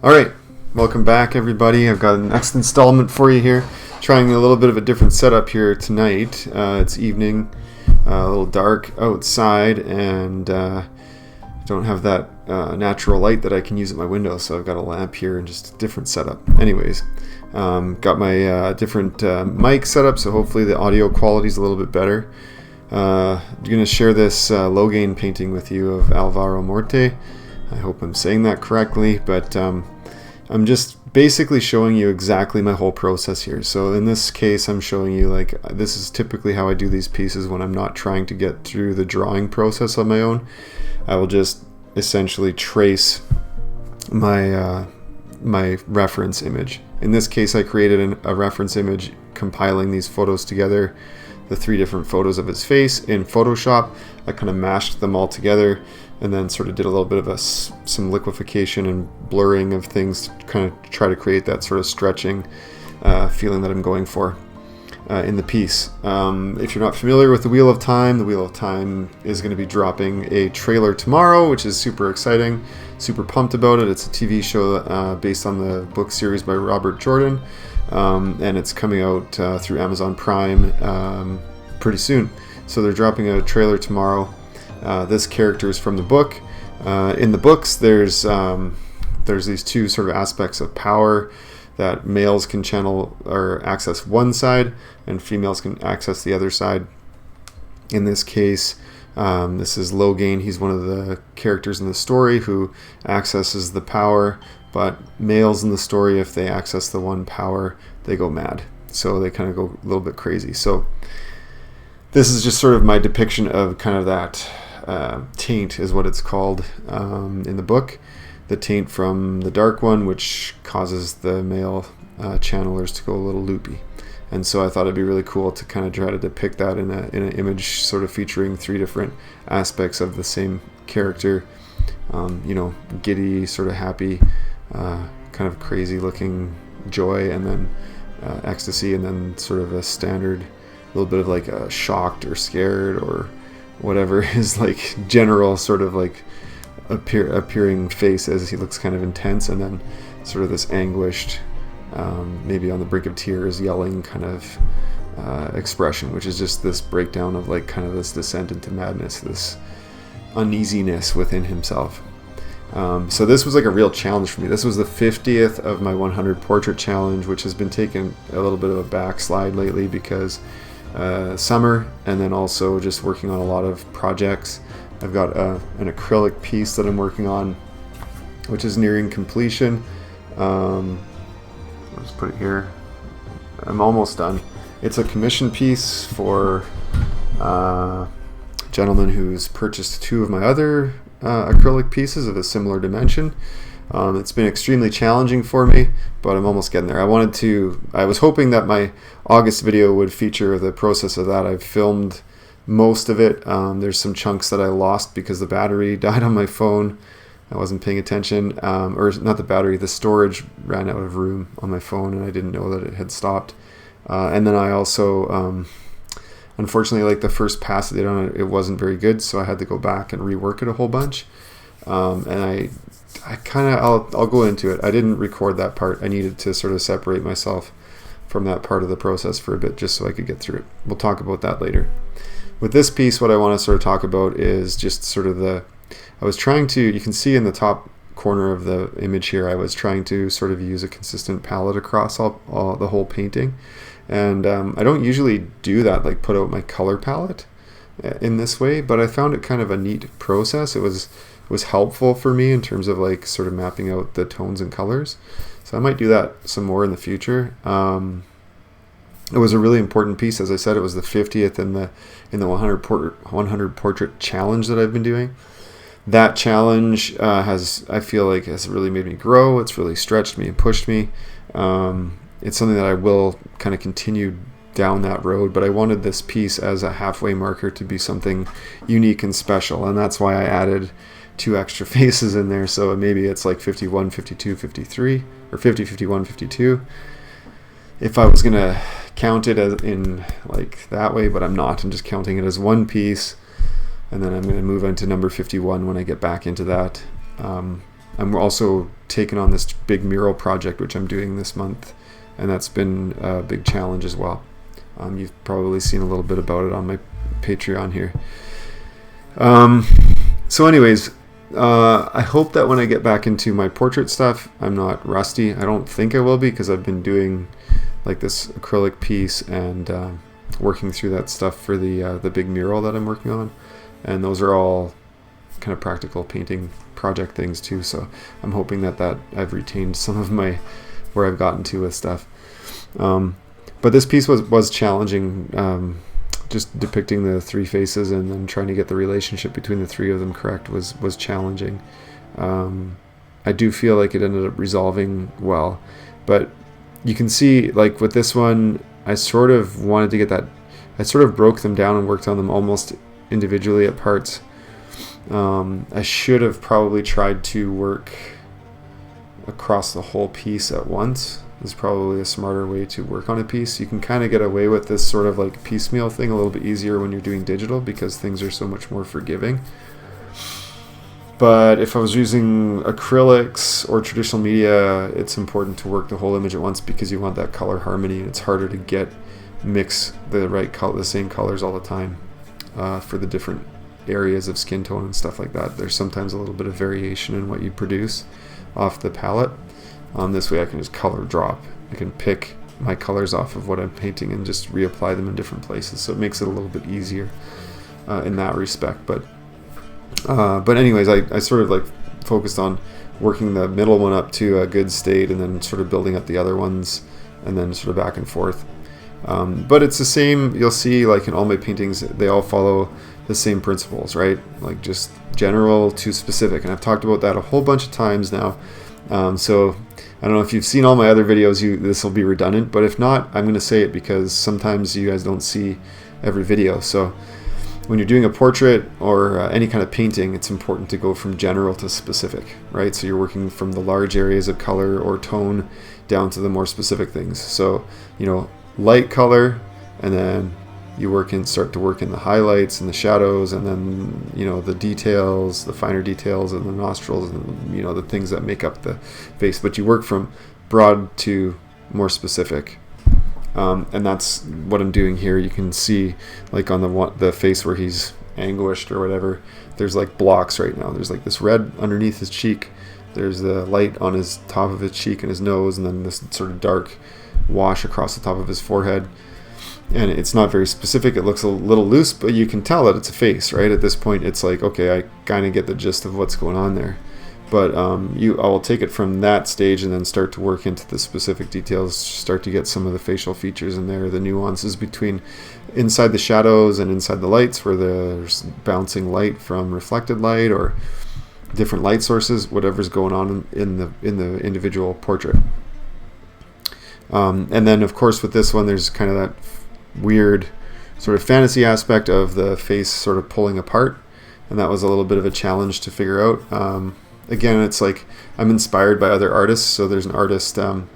Alright, welcome back everybody. I've got the next installment for you here. Trying a little bit of a different setup here tonight. It's evening, a little dark outside, and don't have that natural light that I can use at my window, so I've got a lamp here and just a different setup. Anyways, got my different mic set up, so hopefully the audio quality is a little bit better. I'm going to share this Logain painting with you of Alvaro Morte. I hope I'm saying that correctly, but I'm just basically showing you exactly my whole process here. So in this case, I'm showing you like this is typically how I do these pieces when I'm not trying to get through the drawing process on my own. I will just essentially trace my my reference image. In this case, I created a reference image compiling these photos together, the 3 different photos of his face in Photoshop. I kind of mashed them all together and then sort of did a little bit of some liquefaction and blurring of things to kind of try to create that sort of stretching feeling that I'm going for in the piece. If you're not familiar with the Wheel of Time is going to be dropping a trailer tomorrow, which is super exciting, super pumped about it. It's a TV show based on the book series by Robert Jordan, and it's coming out through Amazon Prime pretty soon. So they're dropping a trailer tomorrow. This character is from the book. In the books, there's these 2 sort of aspects of power that males can channel or access one side, and females can access the other side. In this case, this is Logain. He's one of the characters in the story who accesses the power, but males in the story, if they access the one power, they go mad. So they kind of go a little bit crazy. So this is just sort of my depiction of kind of that taint is what it's called in the book. The taint from the dark one, which causes the male channelers to go a little loopy. And so I thought it'd be really cool to kind of try to depict that in an image sort of featuring 3 different aspects of the same character. You know, giddy, sort of happy, kind of crazy looking joy, and then ecstasy, and then sort of a standard little bit of like a shocked or scared or whatever his like general sort of like appearing face as he looks kind of intense, and then sort of this anguished, maybe on the brink of tears, yelling kind of expression, which is just this breakdown of like kind of this descent into madness, this uneasiness within himself. So this was like a real challenge for me. This was the 50th of my 100 portrait challenge, which has been taking a little bit of a backslide lately because summer, and then also just working on a lot of projects. I've got an acrylic piece that I'm working on, which is nearing completion. I'll just put it here. I'm almost done. It's a commission piece for a gentleman who's purchased 2 of my other acrylic pieces of a similar dimension. It's been extremely challenging for me, but I'm almost getting there. I was hoping that my August video would feature the process of that. I've filmed most of it. There's some chunks that I lost because the battery died on my phone. I wasn't paying attention, or not the battery, the storage ran out of room on my phone, and I didn't know that it had stopped. And then I also, unfortunately, like the first pass I did on it, it wasn't very good, so I had to go back and rework it a whole bunch. And I kind of, I'll go into it. I didn't record that part. I needed to sort of separate myself from that part of the process for a bit just so I could get through it. We'll talk about that later. With this piece, what I want to sort of talk about is just sort of I was trying to, you can see in the top corner of the image here, I was trying to sort of use a consistent palette across the whole painting. And I don't usually do that, like put out my color palette in this way, but I found it kind of a neat process. It was helpful for me in terms of like sort of mapping out the tones and colors. So I might do that some more in the future. It was a really important piece. As I said, it was the 50th in the 100 portrait challenge that I've been doing. That challenge I feel like has really made me grow. It's really stretched me and pushed me. It's something that I will kind of continue down that road, but I wanted this piece as a halfway marker to be something unique and special, and that's why I added 2 extra faces in there. So maybe it's like 51, 52, 53, or 50, 51, 52. If I was gonna count it as in like that way, but I'm not. I'm just counting it as one piece, and then I'm going to move on to number 51 when I get back into that. I'm also taking on this big mural project, which I'm doing this month, and that's been a big challenge as well. You've probably seen a little bit about it on my Patreon here. So anyways, I hope that when I get back into my portrait stuff, I'm not rusty. I don't think I will be, because I've been doing like this acrylic piece and working through that stuff for the big mural that I'm working on, and those are all kind of practical painting project things too. So I'm hoping that I've retained some of my where I've gotten to with stuff. But this piece was challenging. Just depicting the three faces and then trying to get the relationship between the three of them correct was challenging. I do feel like it ended up resolving well, but you can see, like with this one, I sort of wanted to get that. I sort of broke them down and worked on them almost individually at parts. I should have probably tried to work across the whole piece at once. Is probably a smarter way to work on a piece. You can kind of get away with this sort of like piecemeal thing a little bit easier when you're doing digital, because things are so much more forgiving. But if I was using acrylics or traditional media, it's important to work the whole image at once, because you want that color harmony, and it's harder to mix the right color, the same colors all the time for the different areas of skin tone and stuff like that. There's sometimes a little bit of variation in what you produce off the palette. This way I can just color drop. I can pick my colors off of what I'm painting and just reapply them in different places, so it makes it a little bit easier in that respect. But anyways, I sort of like focused on working the middle one up to a good state, and then sort of building up the other ones, and then sort of back and forth. But it's the same. You'll see, like in all my paintings, they all follow the same principles, right? Like just general to specific, and I've talked about that a whole bunch of times now. So I don't know if you've seen all my other videos, this will be redundant, but if not, I'm going to say it because sometimes you guys don't see every video. So when you're doing a portrait or any kind of painting, it's important to go from general to specific, right? So you're working from the large areas of color or tone down to the more specific things. So, light color, and then you start to work in the highlights and the shadows, and then the details, the finer details, and the nostrils, and the things that make up the face. But you work from broad to more specific, and that's what I'm doing here. You can see, like on the face where he's anguished or whatever, there's like blocks right now. There's like this red underneath his cheek, there's the light on his top of his cheek and his nose, and then this sort of dark wash across the top of his forehead. And it's not very specific. It looks a little loose, but you can tell that it's a face, right? At this point, it's like, okay, I kind of get the gist of what's going on there. But I will take it from that stage and then start to work into the specific details, start to get some of the facial features in there, the nuances between inside the shadows and inside the lights, where there's bouncing light from reflected light or different light sources, whatever's going on in the individual portrait. And then, of course, with this one, there's kind of that weird sort of fantasy aspect of the face sort of pulling apart, and that was a little bit of a challenge to figure out. Again, it's like I'm inspired by other artists. So there's an artist, Alpe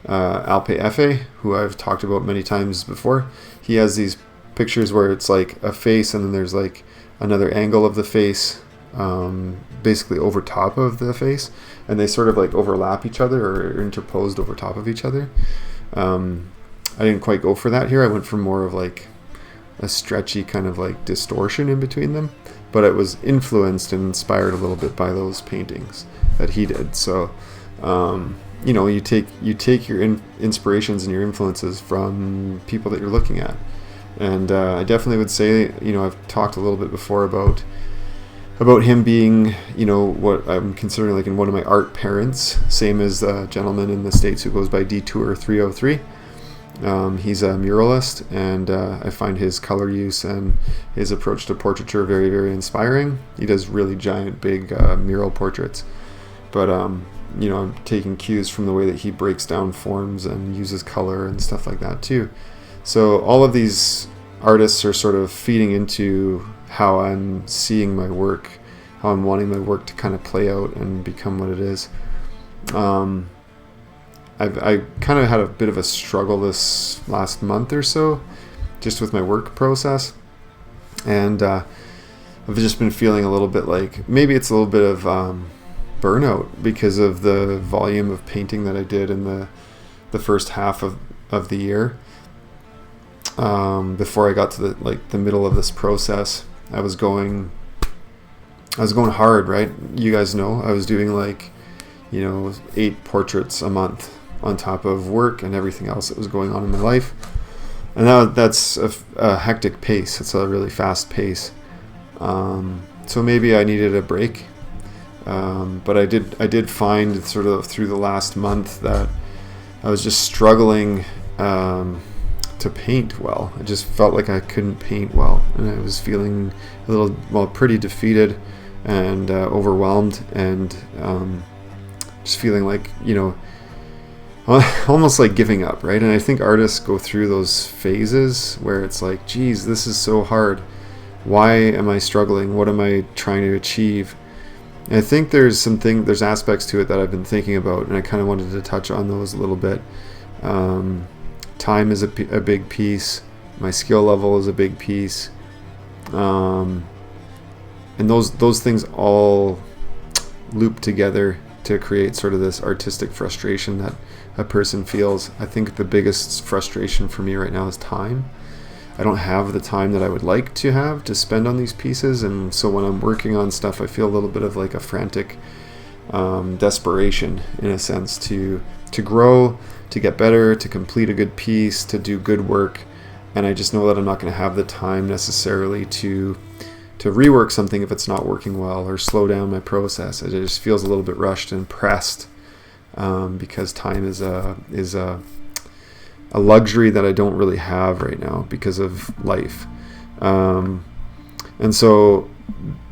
Efe, who I've talked about many times before. He has these pictures where it's like a face, and then there's like another angle of the face, basically over top of the face, and they sort of like overlap each other or are interposed over top of each other. I didn't quite go for that here. I went for more of like a stretchy kind of like distortion in between them, but it was influenced and inspired a little bit by those paintings that he did. So you take your inspirations and your influences from people that you're looking at. And I definitely would say, I've talked a little bit before about him being, what I'm considering like in one of my art parents, same as the gentleman in the States who goes by Detour 303. He's a muralist, and I find his color use and his approach to portraiture very, very inspiring. He does really giant, big mural portraits. But, I'm taking cues from the way that he breaks down forms and uses color and stuff like that too. So all of these artists are sort of feeding into how I'm seeing my work, how I'm wanting my work to kind of play out and become what it is. I kind of had a bit of a struggle this last month or so, just with my work process, and I've just been feeling a little bit like maybe it's a little bit of burnout because of the volume of painting that I did in the first half of the year. Before I got to the middle of this process, I was going hard, right? You guys know I was doing 8 portraits a month on top of work and everything else that was going on in my life. And that's a hectic pace. It's a really fast pace. So maybe I needed a break. But I did find sort of through the last month that I was just struggling to paint well. I just felt like I couldn't paint well, and I was feeling pretty defeated and overwhelmed, and just feeling like, almost like giving up, right? And I think artists go through those phases where it's like, geez, this is so hard. Why am I struggling? What am I trying to achieve? And I think there's aspects to it that I've been thinking about, and I kind of wanted to touch on those a little bit. Time is a big piece. My skill level is a big piece. And those things all loop together to create sort of this artistic frustration that a person feels. I think the biggest frustration for me right now is time. I don't have the time that I would like to have to spend on these pieces, and so when I'm working on stuff, I feel a little bit of like a frantic desperation, in a sense, to grow, to get better, to complete a good piece, to do good work. And I just know that I'm not going to have the time necessarily to rework something if it's not working well, or slow down my process. It just feels a little bit rushed and pressed, because time is a luxury that I don't really have right now because of life. And so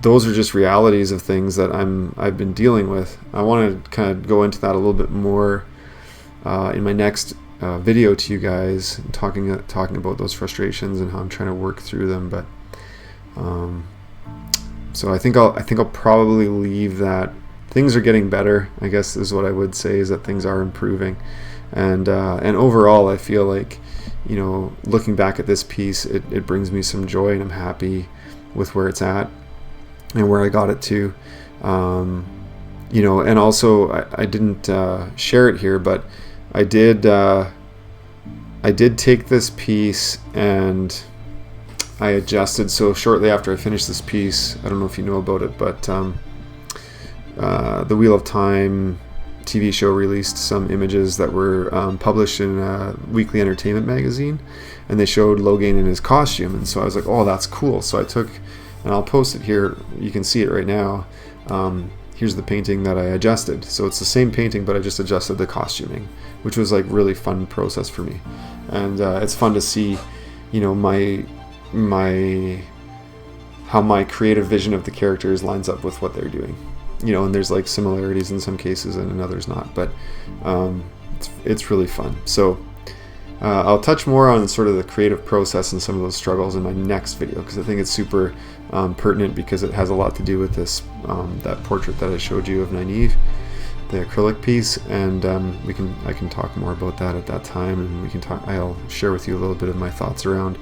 those are just realities of things that I've been dealing with. I want to kind of go into that a little bit more in my next video to you guys, talking about those frustrations and how I'm trying to work through them. But so I think I'll probably leave that. Things are getting better, I guess, is what I would say, is that things are improving. And overall, I feel like, looking back at this piece, it brings me some joy, and I'm happy with where it's at and where I got it to. And also I didn't share it here, but I did take this piece and I adjusted. So shortly after I finished this piece, I don't know if you know about it, but the Wheel of Time TV show released some images that were published in a weekly entertainment magazine, and they showed Logain in his costume. And so I was like, oh, that's cool. So I took, and I'll post it here, you can see it right now. Here's the painting that I adjusted. So it's the same painting, but I just adjusted the costuming, which was like really fun process for me. And it's fun to see, how my creative vision of the characters lines up with what they're doing. And there's like similarities in some cases and in others not, but it's really fun. So I'll touch more on sort of the creative process and some of those struggles in my next video, because I think it's super pertinent, because it has a lot to do with this that portrait that I showed you of Nynaeve, the acrylic piece, and I can talk more about that at that time, and I'll share with you a little bit of my thoughts around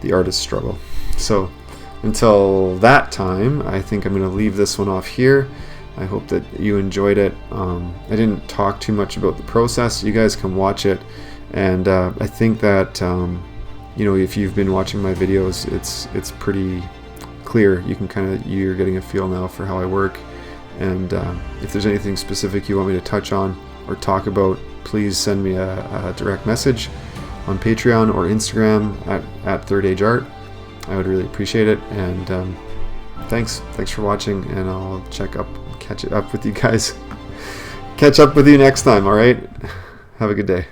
the artist's struggle. So until that time, I think I'm going to leave this one off here. I hope that you enjoyed it. I didn't talk too much about the process. You guys can watch it, and I think that if you've been watching my videos, it's pretty clear. You're getting a feel now for how I work, and if there's anything specific you want me to touch on or talk about, please send me a direct message on Patreon or Instagram at Third Age Art. I would really appreciate it, and thanks for watching, and I'll catch up with you guys. Catch up with you next time, all right? Have a good day.